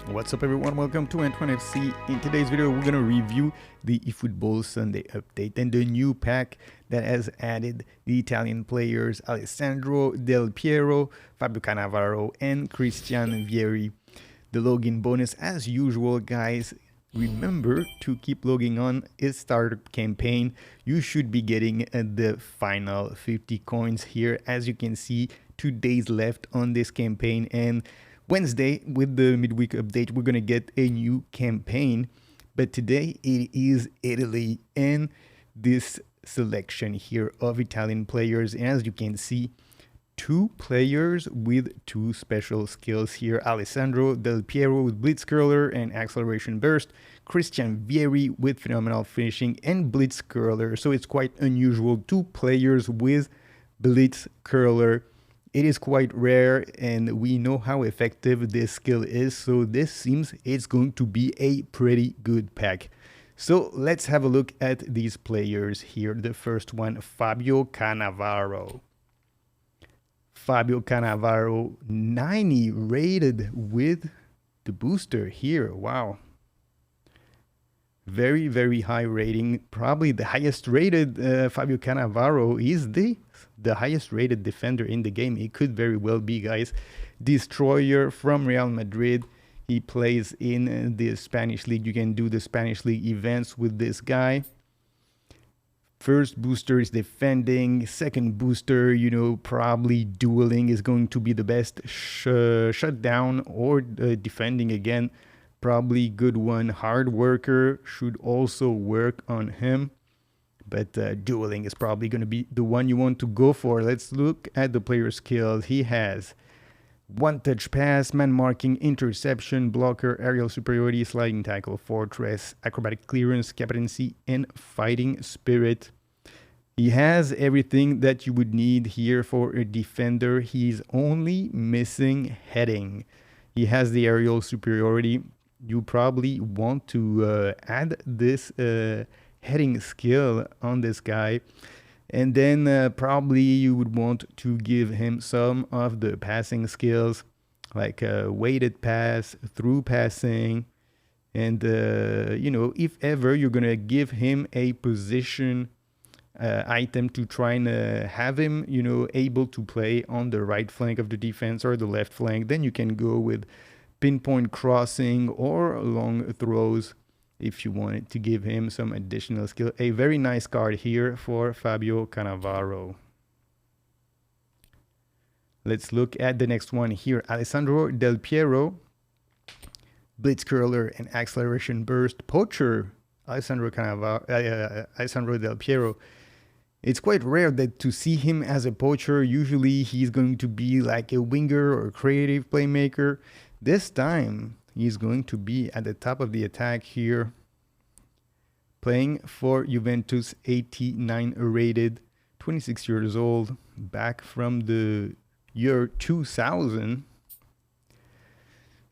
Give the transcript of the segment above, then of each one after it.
What's up everyone, welcome to NTWANfc. In today's video we're going to review the eFootball Sunday update and the new pack that has added the Italian players Alessandro Del Piero, Fabio Cannavaro and Christian Vieri. The login bonus, as usual guys, remember to keep logging on. It's startup campaign. You should be getting the final 50 coins here. As you can see, 2 days left on this campaign, and Wednesday with the midweek update we're gonna get a new campaign, but today it is Italy and this selection here of Italian players. And as you can see, 2 players with 2 special skills here: Alessandro Del Piero with Blitz Curler and Acceleration Burst, Christian Vieri with Phenomenal Finishing and Blitz Curler. So it's quite unusual, 2 players with Blitz Curler. It is quite rare and we know how effective this skill is, so this seems it's going to be a pretty good pack. So let's have a look at these players here. The first one, Fabio Cannavaro. Fabio Cannavaro, 90 rated with the booster here. Wow. Very, very high rating. Probably the highest rated Fabio Cannavaro is the highest rated defender in the game. It could very well be, guys. Destroyer from Real Madrid. He plays in the Spanish League. You can do the Spanish League events with this guy. First booster is defending. Second booster, probably dueling is going to be the best. Shutdown or defending again. Probably good one. Hard worker should also work on him, but dueling is probably going to be the one you want to go for. Let's look at the player skills. He has one-touch pass, man marking, interception, blocker, aerial superiority, sliding tackle, fortress, acrobatic clearance, captaincy, and fighting spirit. He has everything that you would need here for a defender. He's only missing heading. He has the aerial superiority. You probably want to add this heading skill on this guy, and then probably you would want to give him some of the passing skills, like weighted pass, through passing, and if ever you're gonna give him a position item to try and have him able to play on the right flank of the defense or the left flank, then you can go with pinpoint crossing or long throws if you wanted to give him some additional skill. A very nice card here for Fabio Cannavaro. Let's look at the next one here. Alessandro Del Piero, Blitz Curler and Acceleration Burst. Poacher, Alessandro Del Piero. It's quite rare that to see him as a poacher. Usually he's going to be like a winger or creative playmaker. This time, he's going to be at the top of the attack here, playing for Juventus, 89 rated, 26 years old, back from the year 2000.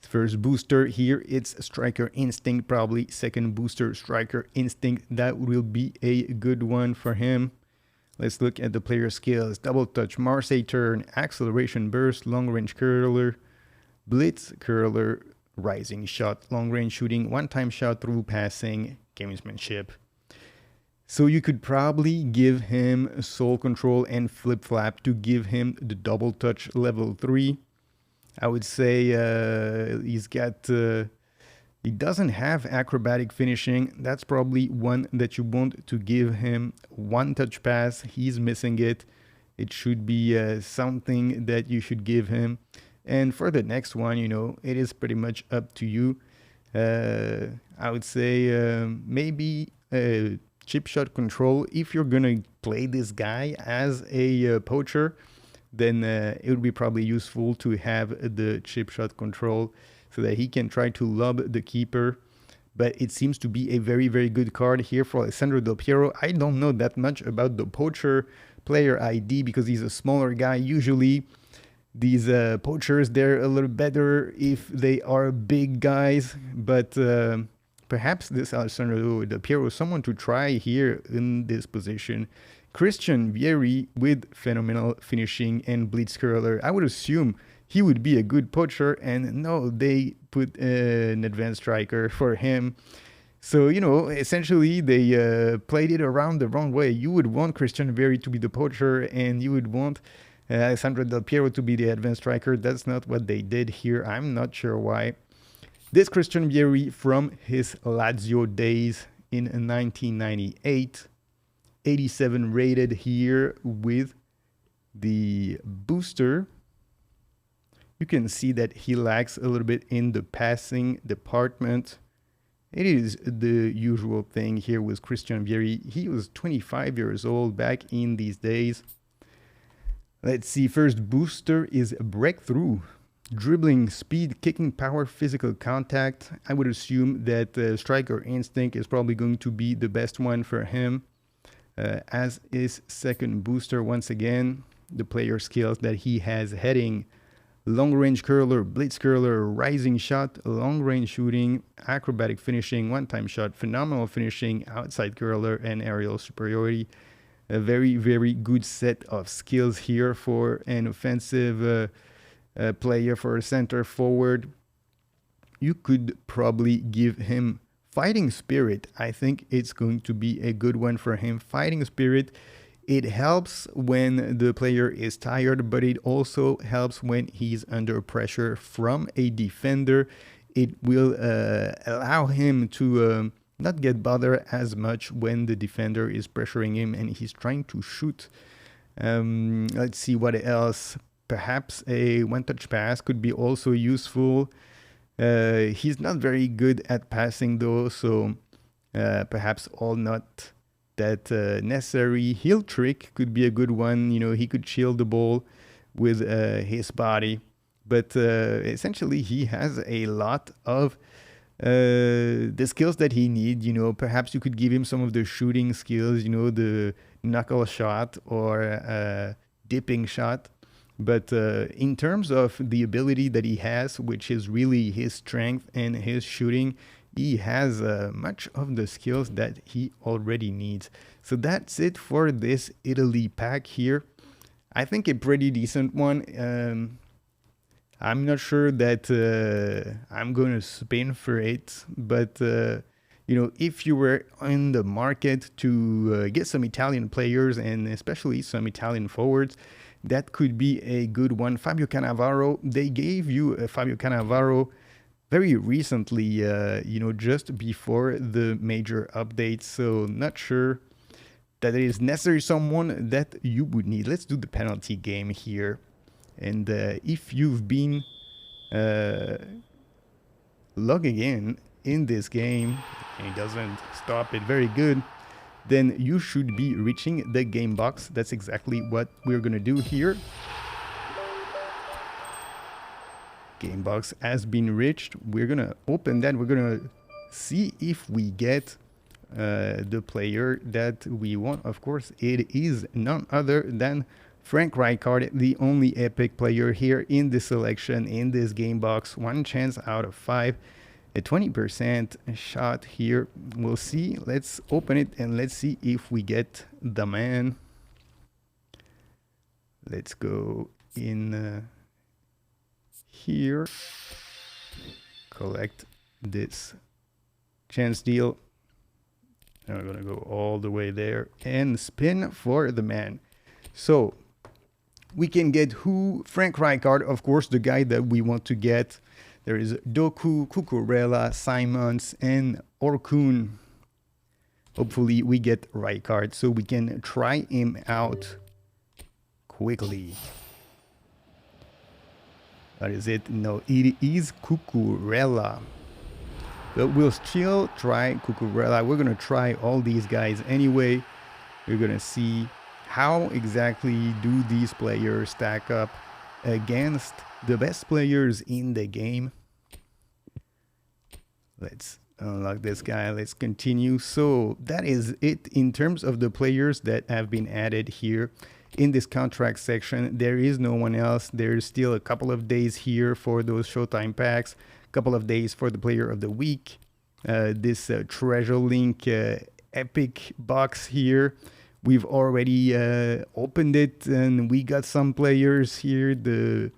First booster here, it's Striker Instinct, probably second booster, Striker Instinct. That will be a good one for him. Let's look at the player skills. Double touch, Marseille turn, acceleration burst, long range curler, Blitz Curler, rising shot, long range shooting, one-time shot, through passing, gamesmanship. So you could probably give him soul control and flip flap to give him the double touch level 3. I would say he doesn't have acrobatic finishing. That's probably one that you want to give him. One touch pass, he's missing it. It should be something that you should give him. And for the next one, it is pretty much up to you. I would say maybe chip shot control. If you're going to play this guy as a poacher, then it would be probably useful to have the chip shot control so that he can try to lob the keeper. But it seems to be a very, very good card here for Alessandro Del Piero. I don't know that much about the poacher player ID because he's a smaller guy. Usually these poachers, they're a little better if they are big guys, but perhaps this Alessandro Del Piero is someone to try here in this position. Christian Vieri with Phenomenal Finishing and Blitz Curler. I would assume he would be a good poacher, and no, they put an advanced striker for him. So, essentially they played it around the wrong way. You would want Christian Vieri to be the poacher, and you would want Alessandro Del Piero to be the advanced striker. That's not what they did here. I'm not sure why. This Christian Vieri from his Lazio days in 1998, 87 rated here with the booster. You can see that he lacks a little bit in the passing department. It is the usual thing here with Christian Vieri. He was 25 years old back in these days. Let's see, first booster is breakthrough. Dribbling, speed, kicking power, physical contact. I would assume that striker instinct is probably going to be the best one for him. As is second booster, once again, the player skills that he has: heading, long range curler, blitz curler, rising shot, long range shooting, acrobatic finishing, one-time shot, phenomenal finishing, outside curler, and aerial superiority. A very, very good set of skills here for an offensive player, for a center forward. You could probably give him fighting spirit. I think it's going to be a good one for him. Fighting spirit, it helps when the player is tired, but it also helps when he's under pressure from a defender. It will allow him to not get bothered as much when the defender is pressuring him and he's trying to shoot. Let's see what else. Perhaps a one-touch pass could be also useful. He's not very good at passing though, so perhaps all not that necessary. Heel trick could be a good one. He could shield the ball with his body. But essentially, he has a lot of the skills that he needs. Perhaps you could give him some of the shooting skills, the knuckle shot or dipping shot. But in terms of the ability that he has, which is really his strength and his shooting, he has much of the skills that he already needs. So that's it for this Italy pack here. I think a pretty decent one. I'm not sure that I'm going to spin for it, but if you were in the market to get some Italian players and especially some Italian forwards, that could be a good one. Fabio Cannavaro, they gave you a Fabio Cannavaro very recently, just before the major updates. So not sure that it is necessarily someone that you would need. Let's do the penalty game here. And if you've been logging in this game, and it doesn't stop it very good, then you should be reaching the Gamebox. That's exactly what we're going to do here. Gamebox has been reached. We're going to open that. We're going to see if we get the player that we want. Of course, it is none other than Frank Rijkaard, the only epic player here in this selection, in this Gamebox. 1 chance out of 5. A 20% shot here. We'll see. Let's open it and let's see if we get the man. Let's go in here. Collect this chance deal. And we're going to go all the way there and spin for the man. So we can get who? Frank Rijkaard, of course, the guy that we want to get. There is Doku, Cucurella, Simons, and Orkun. Hopefully we get Rijkaard so we can try him out quickly. What is it? No, it is Cucurella. But we'll still try Cucurella. We're going to try all these guys anyway. We're going to see how exactly do these players stack up against the best players in the game. Let's unlock this guy. Let's continue. So that is it in terms of the players that have been added here in this contract section. There is no one else. There's still a couple of days here for those Showtime packs, a couple of days for the player of the week. This Treasure Link epic box here. We've already opened it and we got some players here. The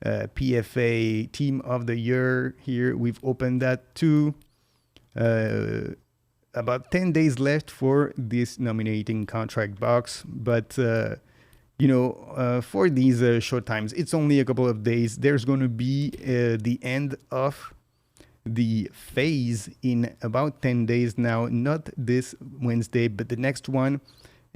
PFA Team of the Year here. We've opened that too. About 10 days left for this nominating contract box, but for these short times, it's only a couple of days. There's going to be the end of the phase in about 10 days now, not this Wednesday, but the next one.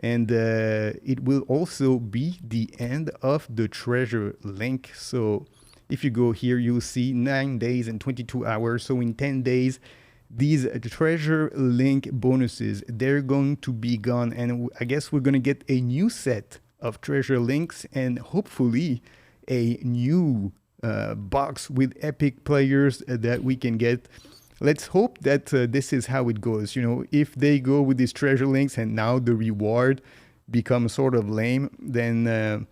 And it will also be the end of the treasure link. So if you go here, you'll see 9 days and 22 hours. So in 10 days, these treasure link bonuses, they're going to be gone. And I guess we're going to get a new set of treasure links and hopefully a new box with epic players that we can get. Let's hope that this is how it goes. If they go with these treasure links and now the reward becomes sort of lame, then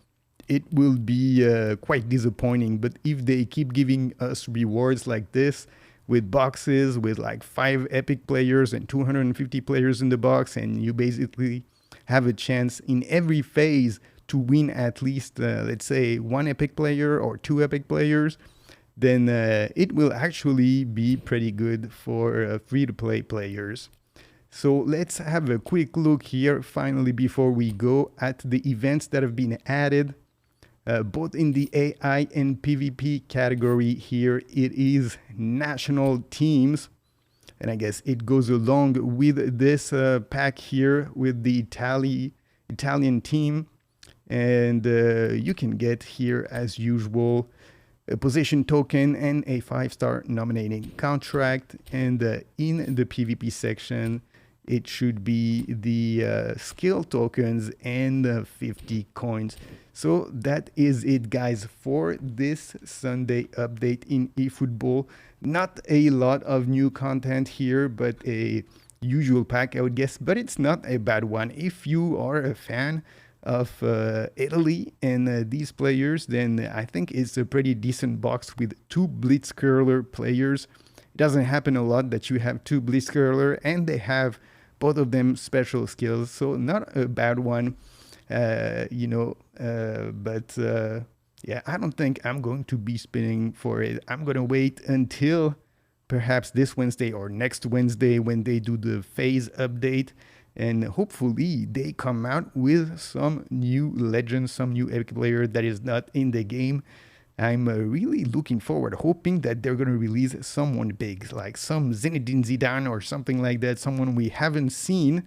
it will be quite disappointing. But if they keep giving us rewards like this, with boxes with like 5 epic players and 250 players in the box, and you basically have a chance in every phase to win at least, let's say, 1 epic player or 2 epic players, then it will actually be pretty good for free-to-play players. So let's have a quick look here, finally, before we go, at the events that have been added, both in the AI and PvP category here. It is national teams, and I guess it goes along with this pack here with the Italian team. And you can get here, as usual, a position token and a 5-star nominating contract. And in the PvP section, it should be the skill tokens and 50 coins. So that is it, guys, for this Sunday update in eFootball. Not a lot of new content here, but a usual pack, I would guess. But it's not a bad one. If you are a fan of Italy and these players, then I think it's a pretty decent box with 2 Blitz Curler players. It doesn't happen a lot that you have 2 Blitz Curler and they have both of them special skills, so not a bad one, but yeah, I don't think I'm going to be spinning for it. I'm going to wait until perhaps this Wednesday or next Wednesday when they do the phase update. And hopefully they come out with some new legends, some new epic player that is not in the game. I'm really looking forward, hoping that they're going to release someone big, like some Zinedine Zidane or something like that, someone we haven't seen,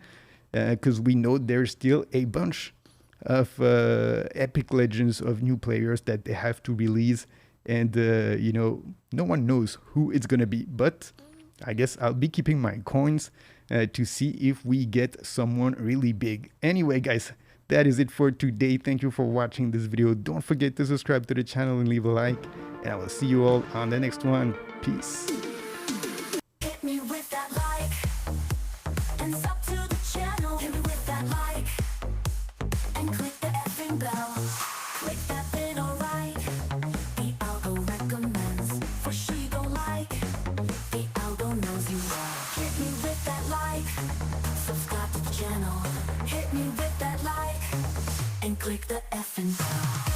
because we know there's still a bunch of epic legends of new players that they have to release. And, no one knows who it's going to be. But I guess I'll be keeping my coins to see if we get someone really big. Anyway, guys, that is it for today. Thank you for watching this video. Don't forget to subscribe to the channel and leave a like. And I will see you all on the next one. Peace. Hit me with that like, and sub to the channel. Hit me with that like, and click the effing bell. Click that then alright. The algo recommends, for she gon' like. The algo knows you well. Hit me with that like, subscribe to the channel. Hit me with that like, and click the effing bell.